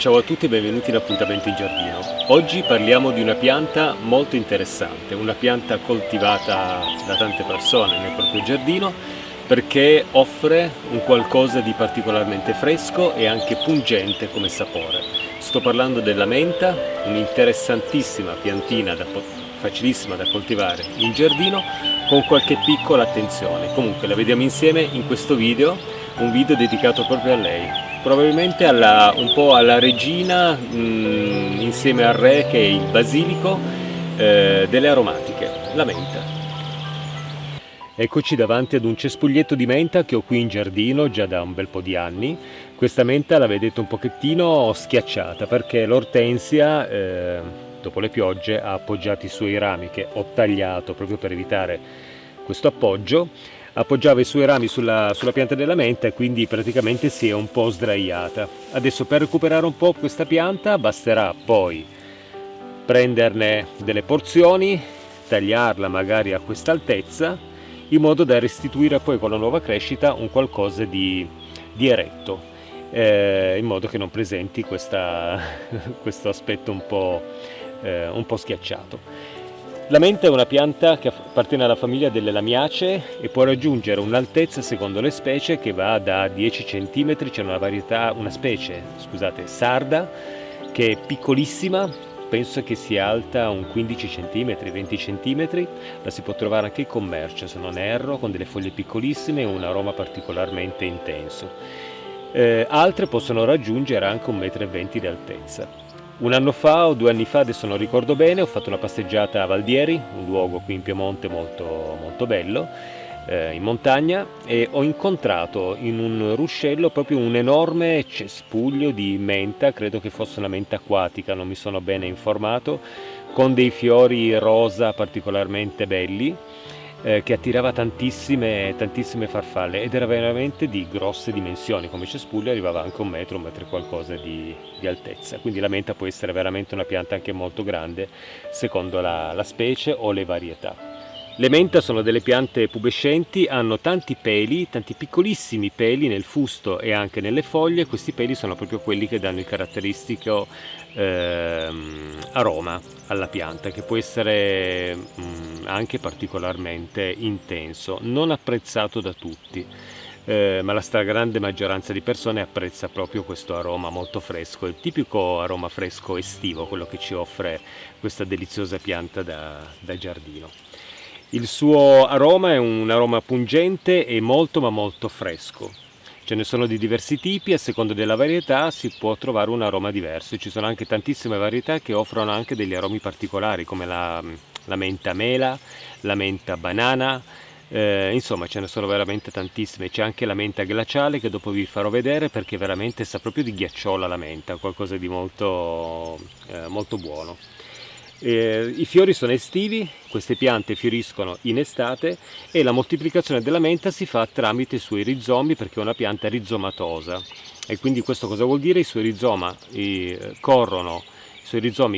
Ciao a tutti e benvenuti in Appuntamento in Giardino. Oggi parliamo di una pianta molto interessante, una pianta coltivata da tante persone nel proprio giardino perché offre un qualcosa di particolarmente fresco e anche pungente come sapore. Sto parlando della menta, un'interessantissima piantina facilissima da coltivare in giardino con qualche piccola attenzione. Comunque la vediamo insieme in questo video, un video dedicato proprio a lei. Probabilmente un po' alla regina insieme al re, che è il basilico delle aromatiche, la menta. Eccoci davanti ad un cespuglietto di menta che ho qui in giardino già da un bel po' di anni. Questa menta la vedete un pochettino schiacciata perché l'ortensia dopo le piogge ha appoggiato i suoi rami, che ho tagliato proprio per evitare questo appoggio. Appoggiava i suoi rami sulla pianta della menta e quindi praticamente si è un po' sdraiata. Adesso per recuperare un po' questa pianta basterà poi prenderne delle porzioni, tagliarla magari a questa altezza, in modo da restituire poi con la nuova crescita un qualcosa di eretto, in modo che non presenti questo aspetto un po' schiacciato. La menta è una pianta che appartiene alla famiglia delle lamiacee e può raggiungere un'altezza, secondo le specie, che va da 10 cm. C'è una specie sarda, che è piccolissima, penso che sia alta un 15 cm, 20 cm, la si può trovare anche in commercio se non erro, con delle foglie piccolissime e un aroma particolarmente intenso. Altre possono raggiungere anche 1,20 m di altezza. Un anno fa o 2 anni fa, adesso non ricordo bene, ho fatto una passeggiata a Valdieri, un luogo qui in Piemonte molto, molto bello, in montagna, e ho incontrato in un ruscello proprio un enorme cespuglio di menta, credo che fosse una menta acquatica, non mi sono bene informato, con dei fiori rosa particolarmente belli, che attirava tantissime farfalle ed era veramente di grosse dimensioni. Come cespuglio arrivava anche 1 metro, 1 metro e qualcosa di altezza, quindi la menta può essere veramente una pianta anche molto grande secondo la specie o le varietà. Le menta sono delle piante pubescenti, hanno tanti peli, tanti piccolissimi peli nel fusto e anche nelle foglie. Questi peli sono proprio quelli che danno il caratteristico aroma alla pianta, che può essere anche particolarmente intenso, non apprezzato da tutti, ma la stragrande maggioranza di persone apprezza proprio questo aroma molto fresco, il tipico aroma fresco estivo, quello che ci offre questa deliziosa pianta da giardino. Il suo aroma è un aroma pungente e molto ma molto fresco. Ce ne sono di diversi tipi, a seconda della varietà si può trovare un aroma diverso. Ci sono anche tantissime varietà che offrono anche degli aromi particolari, come la menta mela, la menta banana, insomma ce ne sono veramente tantissime. C'è anche la menta glaciale, che dopo vi farò vedere, perché veramente sa proprio di ghiacciola la menta, qualcosa di molto, molto buono. I fiori sono estivi, queste piante fioriscono in estate e la moltiplicazione della menta si fa tramite i suoi rizomi, perché è una pianta rizomatosa, e quindi questo cosa vuol dire? I suoi rizomi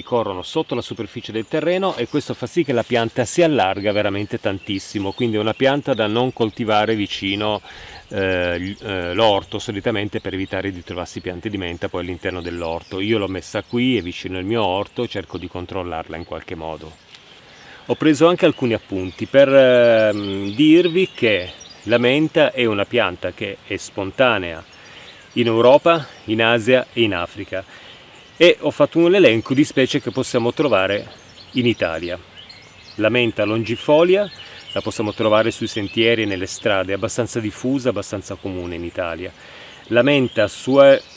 corrono sotto la superficie del terreno e questo fa sì che la pianta si allarga veramente tantissimo, quindi è una pianta da non coltivare vicino l'orto, solitamente, per evitare di trovarsi piante di menta poi all'interno dell'orto. Io l'ho messa qui e vicino al mio orto, cerco di controllarla in qualche modo. Ho preso anche alcuni appunti per dirvi che la menta è una pianta che è spontanea in Europa, in Asia e in Africa, e ho fatto un elenco di specie che possiamo trovare in Italia. La menta longifolia la possiamo trovare sui sentieri e nelle strade, è abbastanza diffusa, abbastanza comune in Italia. La menta suaveloens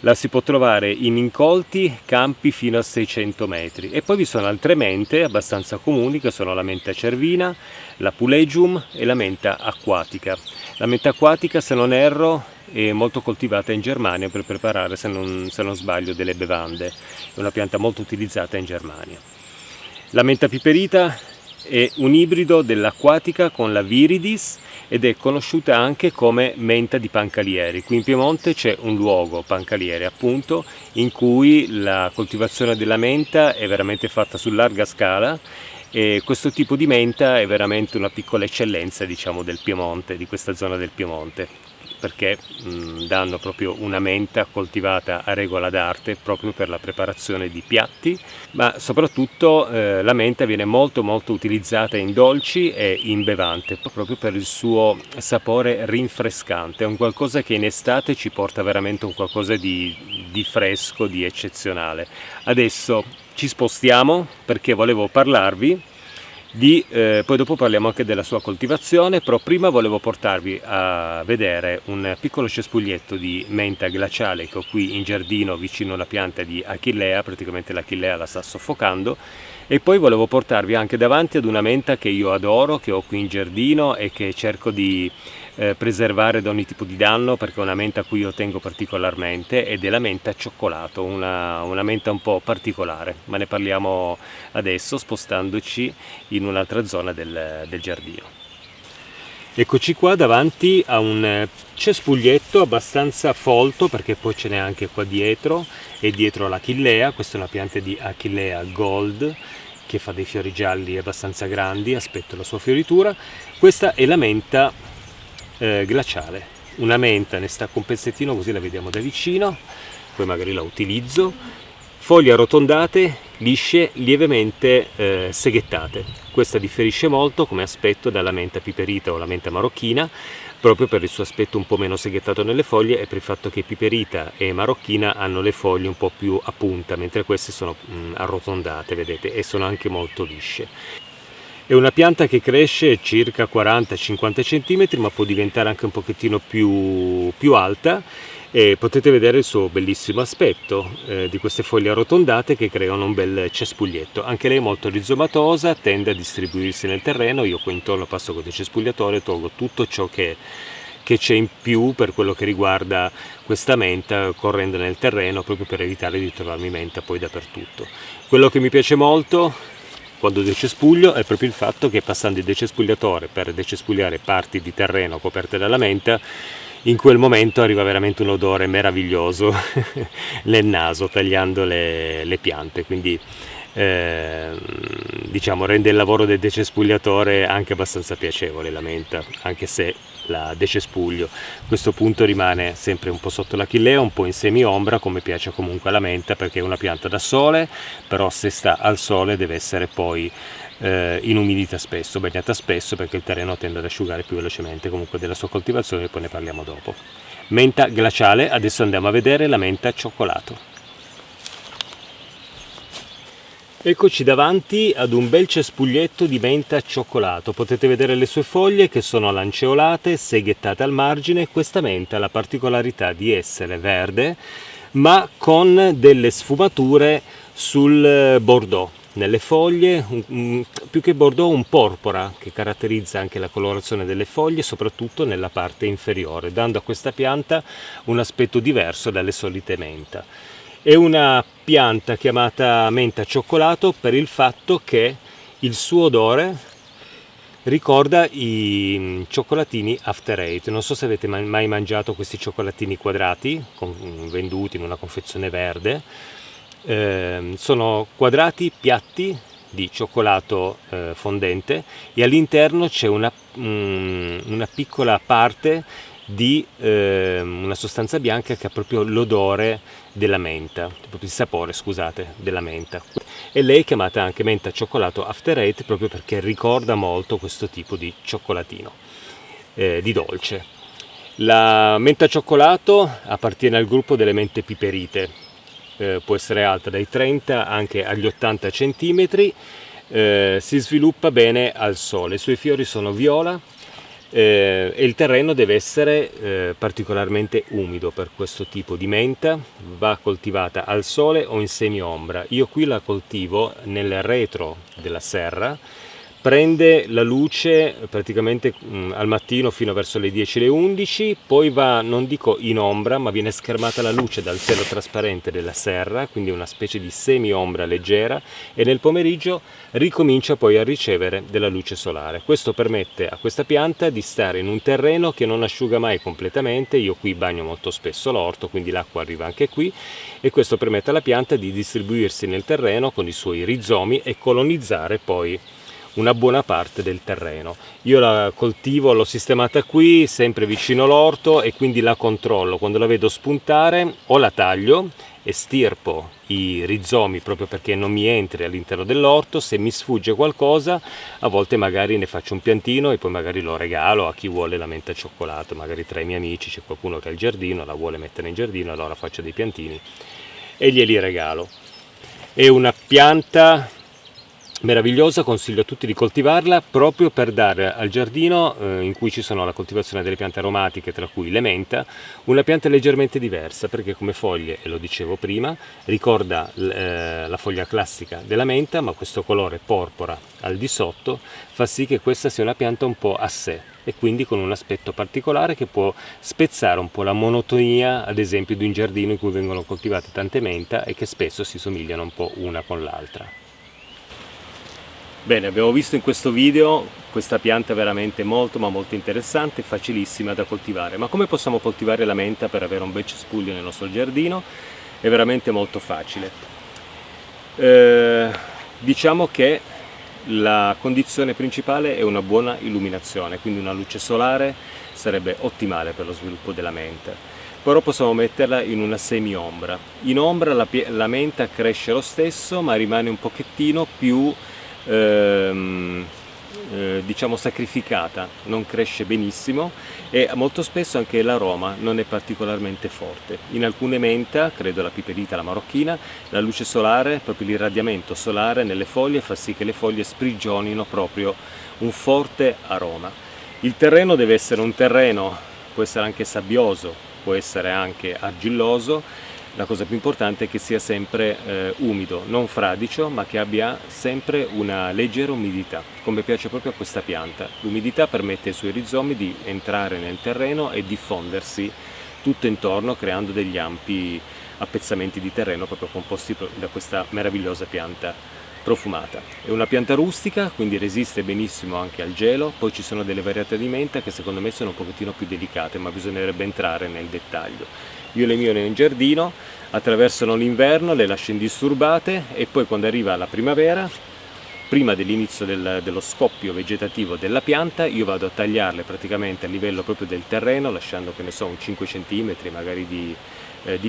la si può trovare in incolti, campi fino a 600 metri. E poi vi sono altre mente abbastanza comuni, che sono la menta cervina, la pulegium e la menta acquatica. La menta acquatica, se non erro, è molto coltivata in Germania per preparare, se non sbaglio, delle bevande. È una pianta molto utilizzata in Germania. La menta piperita è un ibrido dell'acquatica con la viridis ed è conosciuta anche come menta di Pancalieri. Qui in Piemonte c'è un luogo, Pancalieri appunto, in cui la coltivazione della menta è veramente fatta su larga scala, e questo tipo di menta è veramente una piccola eccellenza, diciamo, del Piemonte, di questa zona del Piemonte. perché danno proprio una menta coltivata a regola d'arte proprio per la preparazione di piatti, ma soprattutto la menta viene molto utilizzata in dolci e in bevande proprio per il suo sapore rinfrescante. È un qualcosa che in estate ci porta veramente un qualcosa di fresco, di eccezionale. Adesso ci spostiamo perché volevo parlarvi poi dopo parliamo anche della sua coltivazione, però prima volevo portarvi a vedere un piccolo cespuglietto di menta glaciale che ho qui in giardino vicino alla pianta di Achillea, praticamente l'Achillea la sta soffocando, e poi volevo portarvi anche davanti ad una menta che io adoro, che ho qui in giardino e che cerco di preservare da ogni tipo di danno, perché è una menta a cui io tengo particolarmente, ed è la menta cioccolato, una menta un po' particolare, ma ne parliamo adesso spostandoci in un'altra zona del giardino. Eccoci qua davanti a un cespuglietto abbastanza folto, perché poi ce n'è anche qua dietro, e dietro l'Achillea. Questa è una pianta di Achillea Gold che fa dei fiori gialli abbastanza grandi, aspetto la sua fioritura. Questa è la menta glaciale, una menta, ne stacco un pezzettino così la vediamo da vicino, poi magari la utilizzo. Foglie arrotondate, lisce, lievemente seghettate. Questa differisce molto come aspetto dalla menta piperita o la menta marocchina, proprio per il suo aspetto un po' meno seghettato nelle foglie e per il fatto che piperita e marocchina hanno le foglie un po' più a punta, mentre queste sono arrotondate, vedete, e sono anche molto lisce. È una pianta che cresce circa 40-50 cm, ma può diventare anche un pochettino più alta, e potete vedere il suo bellissimo aspetto di queste foglie arrotondate che creano un bel cespuglietto. Anche lei è molto rizomatosa, tende a distribuirsi nel terreno. Io qui intorno passo con il cespugliatore, tolgo tutto ciò che c'è in più per quello che riguarda questa menta, correndo nel terreno proprio per evitare di trovarmi menta poi dappertutto. Quello che mi piace molto quando decespuglio è proprio il fatto che, passando il decespugliatore per decespugliare parti di terreno coperte dalla menta, in quel momento arriva veramente un odore meraviglioso nel naso, tagliando le piante, quindi diciamo rende il lavoro del decespugliatore anche abbastanza piacevole, la menta, anche se la decespuglio. A questo punto rimane sempre un po' sotto l'Achillea, un po' in semiombra, come piace comunque alla menta, perché è una pianta da sole, però se sta al sole deve essere poi inumidita spesso, bagnata spesso, perché il terreno tende ad asciugare più velocemente. Comunque della sua coltivazione poi ne parliamo dopo. Menta glaciale, adesso andiamo a vedere la menta cioccolato. Eccoci davanti ad un bel cespuglietto di menta cioccolato. Potete vedere le sue foglie che sono lanceolate, seghettate al margine. Questa menta ha la particolarità di essere verde, ma con delle sfumature sul bordeaux. Nelle foglie, più che bordeaux, un porpora che caratterizza anche la colorazione delle foglie, soprattutto nella parte inferiore, dando a questa pianta un aspetto diverso dalle solite menta. È una pianta chiamata menta cioccolato per il fatto che il suo odore ricorda i cioccolatini After Eight. Non so se avete mai mangiato questi cioccolatini quadrati venduti in una confezione verde. Sono quadrati piatti di cioccolato fondente, e all'interno c'è una piccola parte di una sostanza bianca che ha proprio l'odore della menta, proprio il sapore, scusate, della menta. E lei è chiamata anche menta cioccolato After Eight proprio perché ricorda molto questo tipo di cioccolatino, di dolce. La menta cioccolato appartiene al gruppo delle mente piperite. Può essere alta dai 30 anche agli 80 cm, si sviluppa bene al sole, i suoi fiori sono viola, e il terreno deve essere particolarmente umido per questo tipo di menta. Va coltivata al sole o in semiombra. Io qui la coltivo nel retro della serra, prende la luce praticamente al mattino fino verso le 10, le 11, poi va, non dico in ombra, ma viene schermata la luce dal cielo trasparente della serra, quindi una specie di semi-ombra leggera, e nel pomeriggio ricomincia poi a ricevere della luce solare. Questo permette a questa pianta di stare in un terreno che non asciuga mai completamente. Io qui bagno molto spesso l'orto, quindi l'acqua arriva anche qui, e questo permette alla pianta di distribuirsi nel terreno con i suoi rizomi e colonizzare poi una buona parte del terreno. Io la coltivo, l'ho sistemata qui, sempre vicino all'orto, e quindi la controllo. Quando la vedo spuntare o la taglio, estirpo i rizomi proprio perché non mi entri all'interno dell'orto. Se mi sfugge qualcosa, a volte magari ne faccio un piantino e poi magari lo regalo a chi vuole la menta al cioccolato. Magari tra i miei amici c'è qualcuno che ha il giardino, la vuole mettere in giardino, allora faccio dei piantini e glieli regalo. È una pianta meravigliosa, consiglio a tutti di coltivarla proprio per dare al giardino, in cui ci sono la coltivazione delle piante aromatiche, tra cui le menta, una pianta leggermente diversa, perché come foglie, e lo dicevo prima, ricorda la foglia classica della menta, ma questo colore porpora al di sotto fa sì che questa sia una pianta un po' a sé, e quindi con un aspetto particolare che può spezzare un po' la monotonia, ad esempio, di un giardino in cui vengono coltivate tante menta e che spesso si somigliano un po' una con l'altra. Bene, abbiamo visto in questo video questa pianta veramente molto ma molto interessante, facilissima da coltivare. Ma come possiamo coltivare la menta per avere un bel cespuglio nel nostro giardino? È veramente molto facile. Diciamo che la condizione principale è una buona illuminazione, quindi una luce solare sarebbe ottimale per lo sviluppo della menta. Però possiamo metterla in una semi-ombra. In ombra la menta cresce lo stesso, ma rimane un pochettino più diciamo sacrificata, non cresce benissimo, e molto spesso anche l'aroma non è particolarmente forte. In alcune menta, credo la piperita, la marocchina, la luce solare, proprio l'irradiamento solare nelle foglie fa sì che le foglie sprigionino proprio un forte aroma. Il terreno deve essere un terreno, può essere anche sabbioso, può essere anche argilloso. La cosa più importante è che sia sempre umido, non fradicio, ma che abbia sempre una leggera umidità, come piace proprio a questa pianta. L'umidità permette ai suoi rizomi di entrare nel terreno e diffondersi tutto intorno, creando degli ampi appezzamenti di terreno proprio composti da questa meravigliosa pianta profumata. È una pianta rustica, quindi resiste benissimo anche al gelo. Poi ci sono delle varietà di menta che secondo me sono un pochettino più delicate, ma bisognerebbe entrare nel dettaglio. Io le mie in giardino, attraversano l'inverno, le lascio indisturbate, e poi quando arriva la primavera, prima dell'inizio dello scoppio vegetativo della pianta, io vado a tagliarle praticamente a livello proprio del terreno, lasciando, che ne so, un 5 cm magari di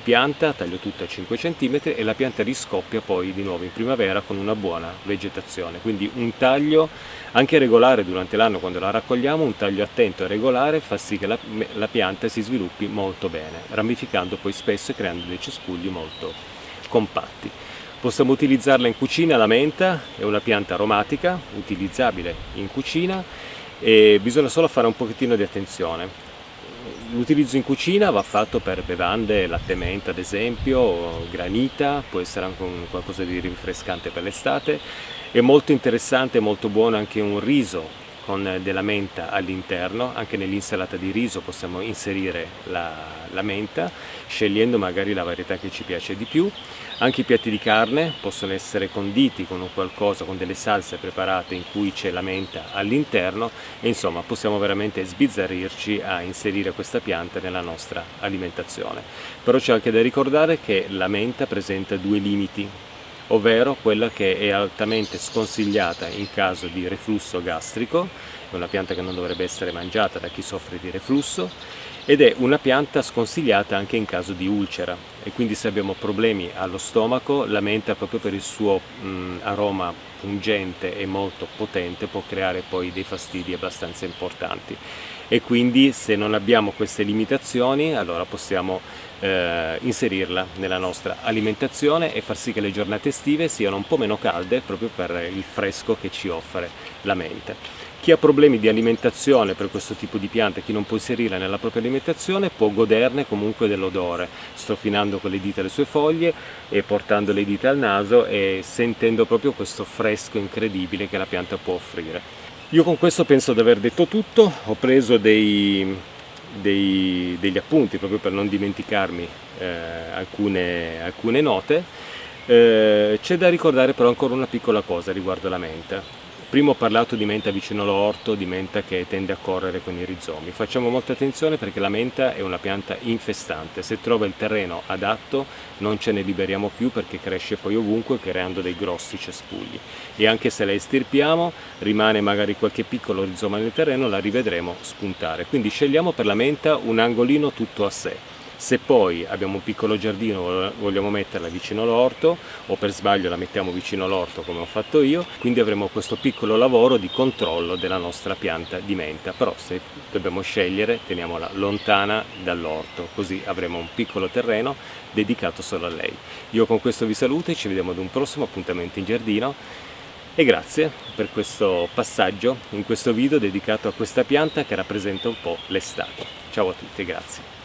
pianta, taglio tutto a 5 cm, e la pianta riscoppia poi di nuovo in primavera con una buona vegetazione. Quindi un taglio anche regolare durante l'anno, quando la raccogliamo, un taglio attento e regolare fa sì che la pianta si sviluppi molto bene, ramificando poi spesso e creando dei cespugli molto compatti. Possiamo utilizzarla in cucina. La menta è una pianta aromatica, utilizzabile in cucina, e bisogna solo fare un pochettino di attenzione. L'utilizzo in cucina va fatto per bevande, latte menta ad esempio, o granita, può essere anche qualcosa di rinfrescante per l'estate. È molto interessante e molto buono anche un riso con della menta all'interno. Anche nell'insalata di riso possiamo inserire la menta, scegliendo magari la varietà che ci piace di più. Anche i piatti di carne possono essere conditi con un qualcosa, con delle salse preparate in cui c'è la menta all'interno, e insomma possiamo veramente sbizzarrirci a inserire questa pianta nella nostra alimentazione. Però c'è anche da ricordare che la menta presenta due limiti, ovvero quella che è altamente sconsigliata in caso di reflusso gastrico. È una pianta che non dovrebbe essere mangiata da chi soffre di reflusso, ed è una pianta sconsigliata anche in caso di ulcera, e quindi se abbiamo problemi allo stomaco, la menta, proprio per il suo aroma pungente e molto potente, può creare poi dei fastidi abbastanza importanti. E quindi se non abbiamo queste limitazioni, allora possiamo inserirla nella nostra alimentazione e far sì che le giornate estive siano un po' meno calde, proprio per il fresco che ci offre la menta. Chi ha problemi di alimentazione per questo tipo di piante, chi non può inserirla nella propria alimentazione, può goderne comunque dell'odore, strofinando con le dita le sue foglie e portando le dita al naso e sentendo proprio questo fresco incredibile che la pianta può offrire. Io con questo penso di aver detto tutto. Ho preso degli appunti proprio per non dimenticarmi alcune note. C'è da ricordare però ancora una piccola cosa riguardo la menta. Prima ho parlato di menta vicino all'orto, di menta che tende a correre con i rizomi. Facciamo molta attenzione perché la menta è una pianta infestante, se trova il terreno adatto non ce ne liberiamo più perché cresce poi ovunque creando dei grossi cespugli, e anche se la estirpiamo rimane magari qualche piccolo rizoma nel terreno, la rivedremo spuntare. Quindi scegliamo per la menta un angolino tutto a sé. Se poi abbiamo un piccolo giardino, vogliamo metterla vicino all'orto, o per sbaglio la mettiamo vicino all'orto come ho fatto io, quindi avremo questo piccolo lavoro di controllo della nostra pianta di menta. Però se dobbiamo scegliere, teniamola lontana dall'orto, così avremo un piccolo terreno dedicato solo a lei. Io con questo vi saluto e ci vediamo ad un prossimo appuntamento in giardino, e grazie per questo passaggio in questo video dedicato a questa pianta che rappresenta un po' l'estate. Ciao a tutti, grazie.